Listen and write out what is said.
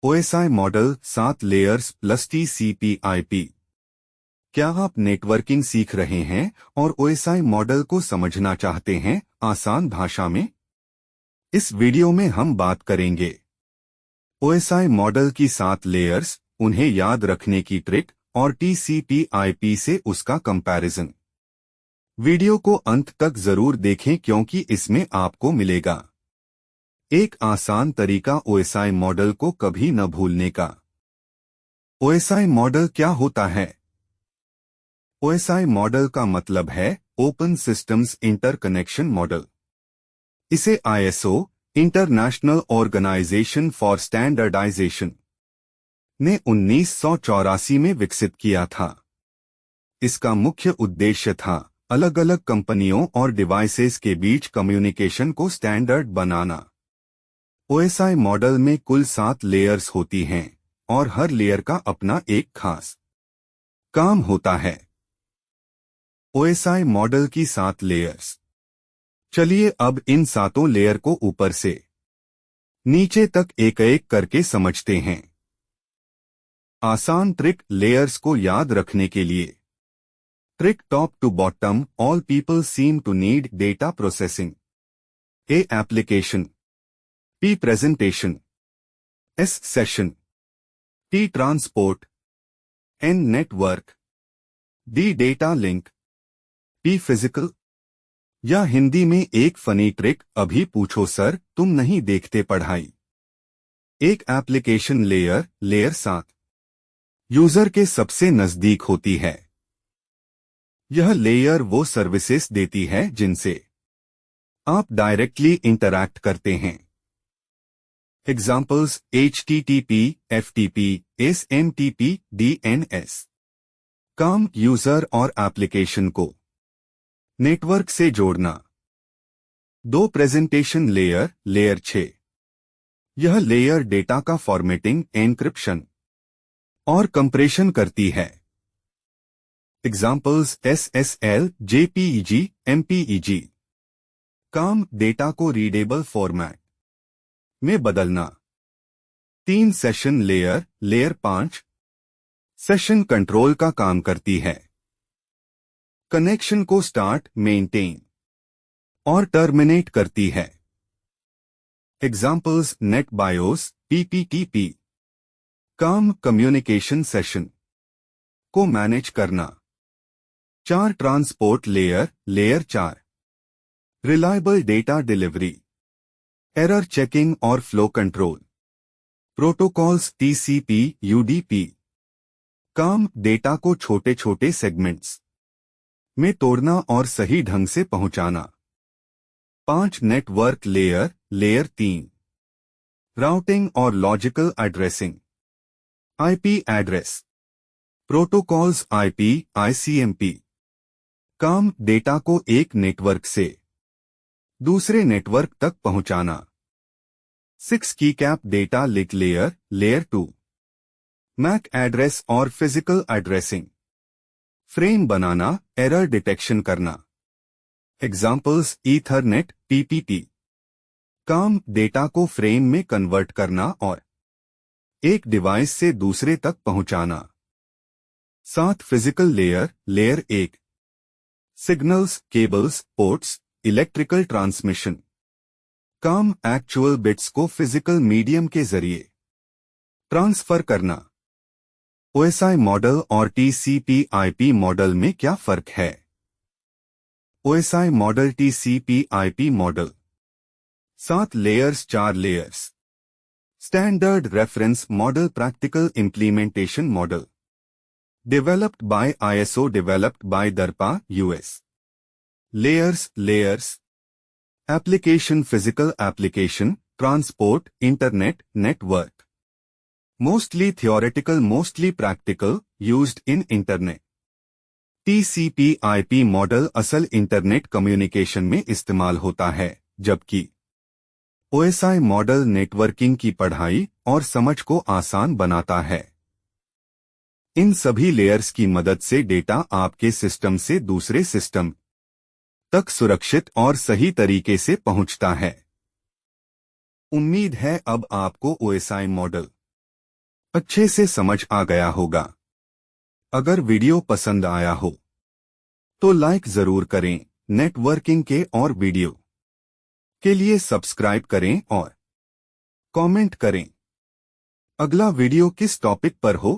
OSI model 7 layers plus TCP/IP। क्या आप networking सीख रहे हैं और OSI मॉडल को समझना चाहते हैं आसान भाषा में? इस वीडियो में हम बात करेंगे OSI मॉडल की 7 लेयर्स, उन्हें याद रखने की ट्रिक और TCP/IP से उसका कंपैरिजन। वीडियो को अंत तक जरूर देखें क्योंकि इसमें आपको मिलेगा एक आसान तरीका OSI मॉडल को कभी न भूलने का। OSI मॉडल क्या होता है? OSI मॉडल का मतलब है ओपन सिस्टम्स इंटरकनेक्शन मॉडल। इसे ISO international organization for standardization ने 1984 में विकसित किया था। इसका मुख्य उद्देश्य था अलग अलग कंपनियों और डिवाइसेस के बीच कम्युनिकेशन को स्टैंडर्ड बनाना। OSI मॉडल में कुल 7 लेयर्स होती हैं और हर लेयर का अपना एक खास काम होता है। OSI मॉडल की 7 लेयर्स। चलिए अब इन 7 लेयर को ऊपर से नीचे तक एक एक करके समझते हैं। आसान ट्रिक लेयर्स को याद रखने के लिए। Trick top to bottom all people seem to need data processing. A application, P presentation, S session, T transport, N network, D data link, P physical। या हिंदी में एक फनी ट्रिक अभी पूछो सर तुम नहीं देखते पढ़ाई। एक एप्लीकेशन लेयर, लेयर 7 यूजर के सबसे नजदीक होती है। यह लेयर वो सर्विसेज देती है जिनसे आप डायरेक्टली इंटरैक्ट करते हैं। Examples HTTP, FTP, SMTP, DNS। काम यूजर और एप्लीकेशन को नेटवर्क से जोड़ना। 2 प्रेजेंटेशन लेयर, लेयर 6। यह लेयर डेटा का फॉर्मेटिंग, एन्क्रिप्शन और कंप्रेशन करती है। Examples SSL, JPEG, MPEG। काम डेटा को रीडेबल फॉर्मेट में बदलना। 3 session layer, layer 5 session control का काम करती है। कनेक्शन को स्टार्ट, मेंटेन और टर्मिनेट करती है। Examples net bios, PPTP। काम कम्युनिकेशन सेशन को मैनेज करना। 4 transport layer, layer 4 reliable data delivery, error checking और flow control. Protocols TCP, UDP। काम डेटा को छोटे छोटे सेगमेंट्स में तोड़ना और सही ढंग से पहुंचाना। 5 नेटवर्क लेयर, लेयर 3 राउटिंग और logical addressing. IP address, protocols IP, ICMP। काम डेटा को एक नेटवर्क से दूसरे नेटवर्क तक पहुंचाना। 6 कीकैप data link layer, layer 2 MAC address और फिजिकल एड्रेसिंग। फ्रेम बनाना, एरर डिटेक्शन करना। Examples ethernet, PPT। काम डेटा को फ्रेम में कन्वर्ट करना और एक डिवाइस से दूसरे तक पहुंचाना। 7 physical layer, layer 1 signals, cables, ports, electrical transmission. काम एक्चुअल बिट्स को फिजिकल मीडियम के जरिए ट्रांसफर करना। OSI मॉडल और TCP/IP मॉडल में क्या फर्क है? OSI model, TCP/IP model 7 layers, 4 layers. Standard reference model, practical implementation model. Developed by ISO, developed by DARPA, US। Layers, layers. Application, physical application, transport, internet, network. Mostly theoretical, mostly practical, used in internet. TCP/IP model असल internet communication में इस्तेमाल होता है, जबकि OSI model networking की पढ़ाई और समझ को आसान बनाता है। इन सभी लेयर्स की मदद से डेटा आपके सिस्टम से दूसरे सिस्टम तक सुरक्षित और सही तरीके से पहुंचता है। उम्मीद है अब आपको OSI मॉडल अच्छे से समझ आ गया होगा। अगर वीडियो पसंद आया हो तो लाइक जरूर करें। नेटवर्किंग के और वीडियो के लिए सब्सक्राइब करें और कमेंट करें। अगला वीडियो किस टॉपिक पर हो